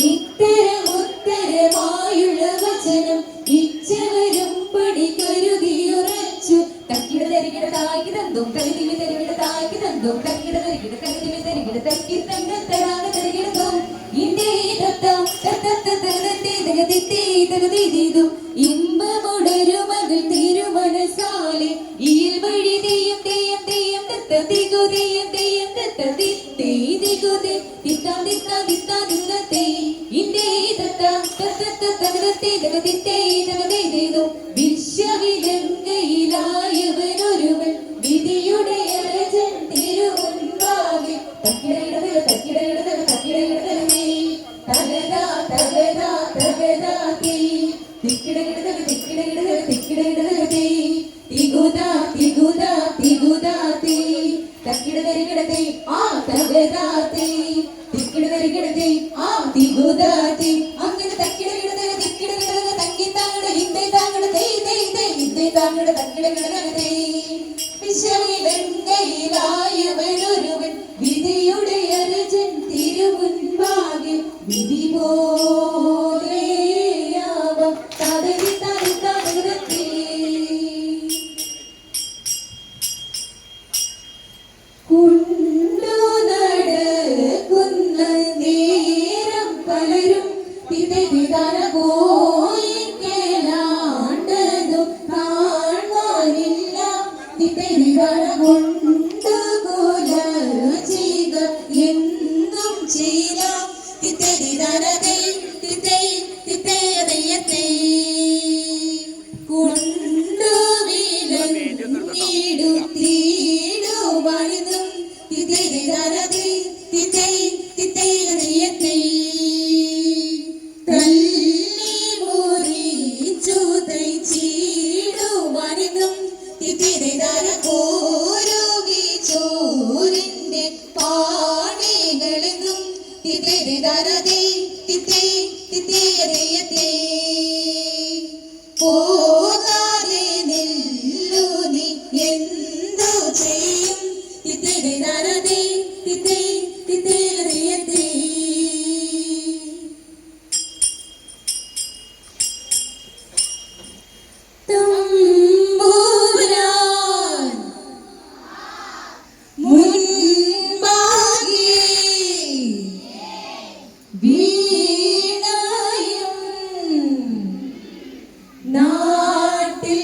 ഇത്തരമുത്തരമായുള്ള വചനം തായ്ക്ക് തന്തോ തക്കിട തരികിട തകിട തരികിട തക്കി തങ്ക തടാക തരികിടതോ ഇന്റെ ഇമ്പമുടരു മകൾ തിരുമനസാലെ ഈൽ വഴി തെയ്യം തെയ്യം തെയ്യം തത്ത തികു തെയ്യം തെയ്യം തത്ത തിത്തേ തികുതേ തിത്താ തിത്താ തിത്താ തിത്തേ ഇന്റെ തത്ത തത്ത തകതേ തകതിത്തേ തകതേതോ വിശ്വവിലങ്കയിലായവനൊരുവൻ വിധിയുടെ അരജൻ തിരുമുൻപാകെ തക്കിടയിടതക തക്കിടയിടതക തക്കിടയിടതകേ തകതാ തകതാ തകതാ തേ തിക്കിടയിടതക തിക്കിടയിടതക തിക്കിടയിടതകേ തികുതാ തികുതാ തികുതാ തേ തക്കിടതരികിടതേ ആ തകതാ തേ തിക്കിടതരികിടതേ ആ തികുതാ തേ അങ്ങനെ തക്കിടയിടതക തിക്കിടയിടതക തങ്കി താങ്ങട ഹിന്ദേ താങ്ങട തേ തേ തേ ഹിന്ദേ താങ്ങട തക്കിടയിടതകേ വിശ്വവിലങ്കയിലായവനൊരുവൻ വിധിയുടെ അരജൻ തിരുമുൻപാകെ വിധി പോലെയാവാം തതരി തരി തകരത്തേ കൊണ്ടു നടക്കുന്ന നേരം പലരും തിരിതാന പോയിക്കേലാണ്ടതും കാണാനില്ല തിരിതാന കൊണ്ട് പോല ചെയ്ത എന്നും ചെയ്യാം തിരിതാനതേ തിത്തേ തിത്തേയതയ്യത്തേ കൊണ്ടുവിലങ്ങിടുത്തിടുവാണിതും തിരിതാനതേ തിത്തേ തിത്തേയതയ്യത്തേ തല്ലി മുറിച്ചു തയ്ച്ചിടുവാണിതും തിരിതാന കോരുകി ചോരിന്റെ പാണികളെന്നും തിരിതാനതേ തിത്തേ തിത്തേയതയ്യത്തേ പോകാതെ നില്ലു നീ എന്തു ചെയ്യും തിരിതാനതേ തിത്തേ തിത്തേയതയ്യത്തേ തമ്പുരാൻ മുൻപാകെ വീണയും നാട്ടിൽ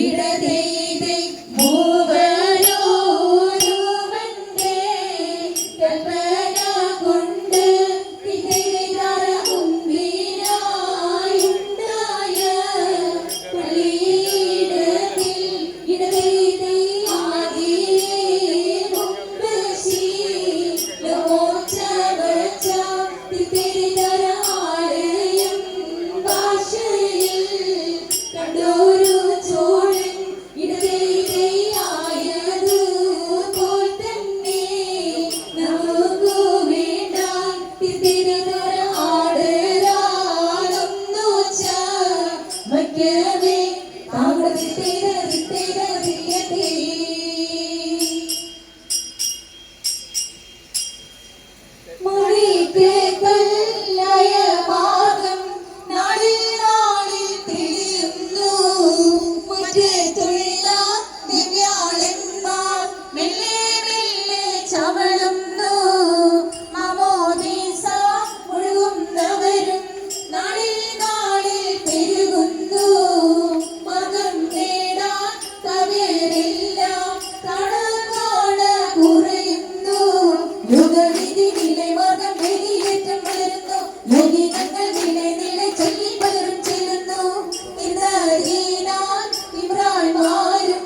ഇടതേതെ മൂവരോരുവന്റെ കൽപ്പന കൊണ്ട് തികൈതാര മുൻപിനായുണ്ടായ പള്ളിയിടത്തിൽ ഇടതേതെ ആകിയേ മുമ്പ് ശീലമോക്ഷവച്ച തിരിതര ആലയം ഭാഷയിൽ കണ്ടോരു ചോഴൻ ഇടതേതെ ആയതു പോൽ തന്നെ നമുക്കു വേണ്ട തിരിതര ആടരാളൊന്നു വയ്ക്കവേ താങ്കൾ തിരിയത്തേ മണിക്ക് കല്ലായ മാർഗം നാളിൽ നാളിൽ തെളിയുന്നു മറ്റ് തൊഴില ദിവ്യാളന്മാർ മെല്ലെ മെല്ലെ ചവളുന്നു മമോദീസ മുഴുകുന്നവരും നാളിൽ നാളിൽ പെരുകുന്നു മകം നേടാൻ കവരെല്ലാം കാണ കുറയുന്നു യുഗവിധി നില മകം വെളിയേറ്റം വളരുന്നു യോഗിനങ്ങൾ നില ചൊല്ലി പലരും ചെല്ലുന്നു ഇന്നറിയാൻ ഇമ്രാൻമാരും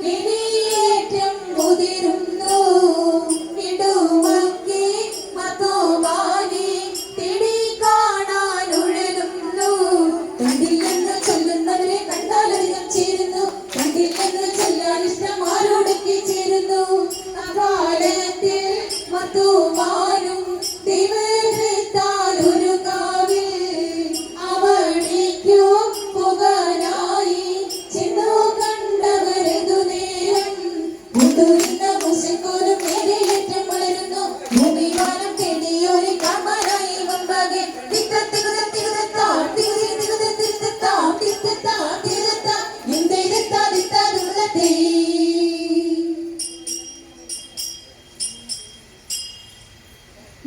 വെളിയേറ്റം മുതിരുന്നു ഇടുമക്കി മതോമാനെ തേടി കാണാൻ ഉഴലുന്നു കണ്ടില്ലെന്ന് ചൊല്ലുന്നവരെ കണ്ടാലധികം ചേരുന്നു കണ്ടില്ലെന്ന് ചൊല്ലാൻ ഇഷ്ടം ആരോടൊക്കെ ചേരുന്നു അകാലത്തിൽ മതോമാനും ദൈവത്താൽ ഒരു കാവിൽ അവിടേക്കു പോകാനായി ചെന്നു കണ്ടവരതു നേരം മുതിർന്ന മുശക്കോലും മേലേറ്റം വളരുന്നു ഭൂമിവാനം തേടിയൊരു കാമാനായി മുൻപാകെ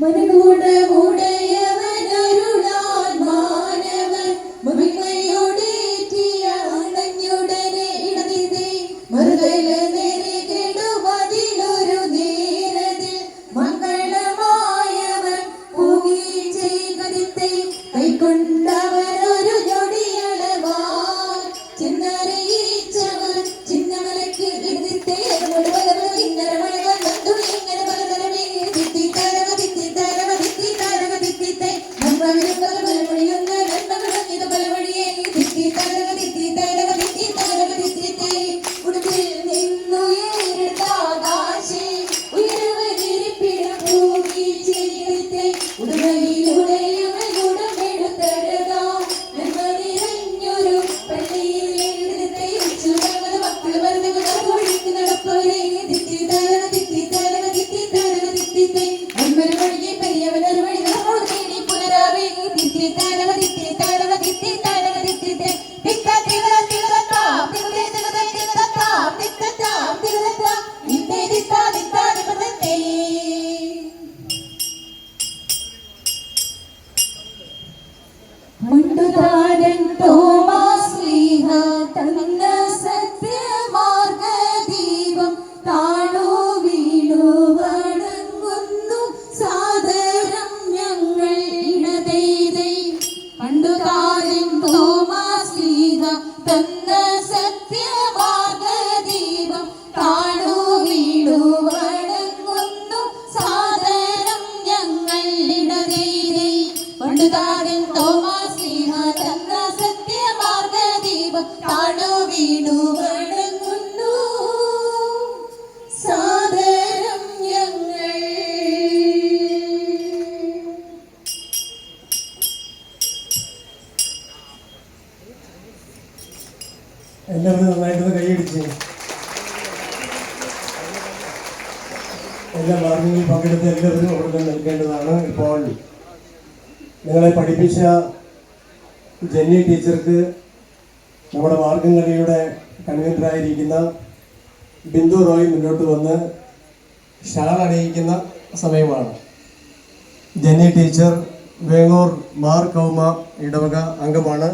മനകൂടമുടയവനരുളാൽ മാനവൻ മഹിമയോടേറ്റിയ അണഞ്ഞുടനെ ഇടതിതേ മറുതല നെറികെടുമതിലൊരു നേരതിൽ മംഗളമായവൻ പൂകി ചെയ്തതിത്തെ കൈക്കൊണ്ടവരൊരു ഞൊടിയളവാൻ ചെന്നറിയിച്ചവർ ചിന്നമലയ്ക്ക് ഇടതിത്തെ ഇന്നരമഴകൾ നന്ദു ഇങ്ങനെ പലതരമേ തിത്തി തരവ തിത്തി തരവ തിത്തി തരവ തിത്തിത്തെ നന്മവിരുമ്പൽ പലമൊഴിയുന്ന നന്മകളഞ്ഞത് പലവഴിയേ തിത്തി തരവ തിത്തി തരവ തിത്തി തരവ തിത്തിത്തെ ഉടുപ്പിൽ നിന്നുയർത്താകാശേ ഉയർവനിരിപ്പിട പൂകി ചെയ്തിത്തെ ഉടമയിലുടയവൻ ഉടമെടുത്തരതാ നന്മ നിറഞ്ഞൊരു പള്ളിയിൽ എഴുതിത്തെ ഉച്ചുനമത് മക്കൾ മരുന്നുകൾ ഒഴിക്ക് നടപ്പവരെ തിത്തി തരവ തിത്തി തരവ തിത്തി തരവ തിത്തിത്തെ അന്മരു വഴിയെ പെരിയവനൊരു വഴി നമ്മളോട് തേടി പുനരാവേ തിത്തി തരവ തിത്തി തരവ തിത്തി തരവ തിത്തിത്തെ തിത്ത തിവര തിവരത്താം തിവരേ തിവര തിവരത്താം തിത്തത്താം തിവരത്താം ഇത്തേ തിത്ത തിത്ത തിവരത്തേ മണ്ടുതാരൻ തോമാസ് ലീഹ തന്ന സത്യമാർഗദീപം താണു വീണു വണങ്ങുന്നു സാദരം ഞങ്ങൾ ഇടതൈതൈ പണ്ടുകാരൻ തോമാസ് ലീഹ തന്ന സത്യമാർഗദീപം താണു വീണു വണങ്ങുന്നു സാദരം ഞങ്ങൾ ഇടതൈതൈ പണ്ടുകാരൻ തോമാസ് ലീഹ തന്ന സത്യമാർഗദീപം താണു വീണു വണങ്ങുന്നു സാദരം ഞങ്ങൾ. എല്ലാവരും നന്നായിട്ടൊന്ന് കൈയടിച്ച്. എല്ലാ മാർഗങ്ങളിൽ പങ്കെടുത്ത് എല്ലാവരും അവിടെ നിൽക്കേണ്ടതാണ്. ഇപ്പോൾ നിങ്ങളെ പഠിപ്പിച്ച ജെന്നി ടീച്ചർക്ക് നമ്മുടെ മാർഗംകളിയുടെ കൺവീനറായിരിക്കുന്ന ബിന്ദു റോയ് മുന്നോട്ട് വന്ന് ഷാൾ അണിയിക്കുന്ന സമയമാണ്. ജെന്നി ടീച്ചർ വേങ്ങൂർ മാർ കൗമ ഇടവക അംഗമാണ്.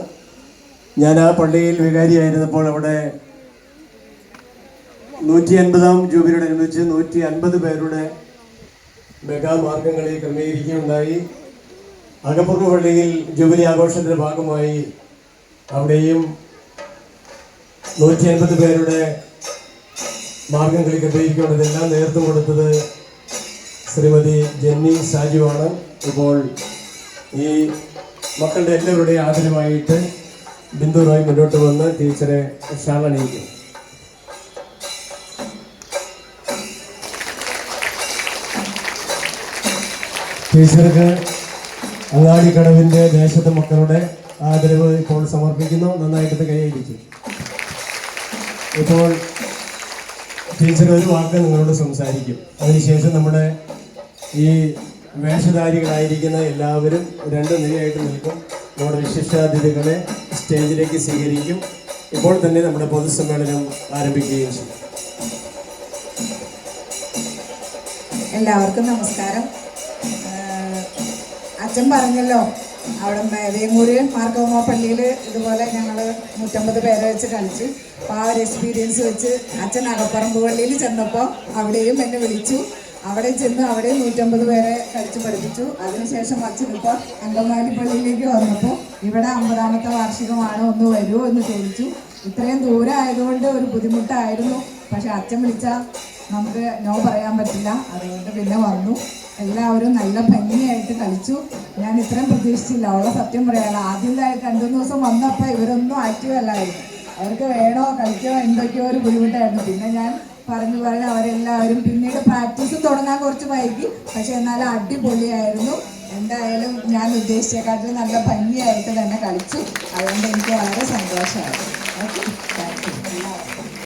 ഞാൻ ആ പള്ളിയിൽ വികാരിയായിരുന്നപ്പോൾ അവിടെ 150-ാം ജൂബിലിയോടനുബന്ധിച്ച് 150 പേരുടെ മെഗാ മാർഗംകളി ക്രമീകരിക്കുകയുണ്ടായി. അകപ്പുറ പള്ളിയിൽ ജൂബിലി ആഘോഷത്തിൻ്റെ ഭാഗമായി അവിടെയും 150 പേരുടെ മാർഗംകളി ക്രമീകരിക്കേണ്ടതെല്ലാം നേതൃത്വം കൊടുത്തത് ശ്രീമതി ജെന്നി സാജുവാണ്. ഇപ്പോൾ ഈ മക്കളുടെ എല്ലാവരുടെയും ആദരമായിട്ട് ബിന്ദു റോയ് മുന്നോട്ട് വന്ന് ടീച്ചറെ ഷാൾ അണിയിക്കും. ടീച്ചർക്ക് അങ്ങാടിക്കടവിൻ്റെ ദേശത്തെ മക്കളുടെ ആദരവ് ഇപ്പോൾ സമർപ്പിക്കുന്നു. നന്നായിട്ട് കൈയടിക്കും. ഇപ്പോൾ ടീച്ചർ ഒരു വാക്ക് നിങ്ങളോട് സംസാരിക്കും. അതിനുശേഷം നമ്മുടെ ഈ വേഷധാരികളായിരിക്കുന്ന എല്ലാവരും 2 നിരയായിട്ട് നിൽക്കും. നമ്മുടെ വിശിഷ്ടാതിഥികളെ സ്റ്റേജിലേക്ക് സ്വീകരിക്കും. ഇപ്പോൾ തന്നെ നമ്മുടെ പൊതുസമ്മേളനം ആരംഭിക്കുകയും ചെയ്യും. എല്ലാവർക്കും നമസ്കാരം. അച്ഛൻ പറഞ്ഞല്ലോ, അവിടെ വേങ്ങൂര് മാർക്കോമ പള്ളിയിൽ ഇതുപോലെ ഞങ്ങൾ 150 പേരെ വെച്ച് കളിച്ചു. അപ്പോൾ ആ ഒരു എക്സ്പീരിയൻസ് വെച്ച് അച്ഛൻ അകപ്പറമ്പ് പള്ളിയിൽ ചെന്നപ്പോൾ അവിടെയും എന്നെ വിളിച്ചു. അവിടെ ചെന്ന് അവിടെ 150 പേരെ കളിച്ച് പഠിപ്പിച്ചു. അതിനുശേഷം അച്ഛൻ ഇപ്പോൾ അങ്കമാലി പള്ളിയിലേക്ക് വന്നപ്പോൾ ഇവിടെ 50ാമത്തെ വാർഷികമാണ്, ഒന്ന് വരുമോ എന്ന് ചോദിച്ചു. ഇത്രയും ദൂരം ആയതുകൊണ്ട് ഒരു ബുദ്ധിമുട്ടായിരുന്നു. പക്ഷെ അച്ഛൻ വിളിച്ചാൽ നമുക്ക് നോ പറയാൻ പറ്റില്ല. അതുകൊണ്ട് പിന്നെ വന്നു. എല്ലാവരും നല്ല ഭംഗിയായിട്ട് കളിച്ചു. ഞാൻ ഇത്രയും പ്രതീക്ഷിച്ചില്ല. അവളെ സത്യം പറയാനുള്ള ആദ്യം 2 ദിവസം വന്നപ്പോൾ ഇവരൊന്നും ആക്റ്റീവ് അല്ലായിരുന്നു. അവർക്ക് വേണോ കളിക്കോ എന്തൊക്കെയോ ഒരു ബുദ്ധിമുട്ടായിരുന്നു. പിന്നെ ഞാൻ പറഞ്ഞു അവരെല്ലാവരും പിന്നീട് പ്രാക്ടീസ് തുടങ്ങാൻ കുറച്ച് വൈകി. പക്ഷെ എന്നാലും അടിപൊളിയായിരുന്നു. എന്തായാലും ഞാൻ ഉദ്ദേശിച്ചേക്കാട്ടിൽ നല്ല ഭംഗിയായിട്ട് തന്നെ കളിച്ചു. അതുകൊണ്ട് എനിക്ക് വളരെ സന്തോഷമായിരുന്നു. Okay, thank you.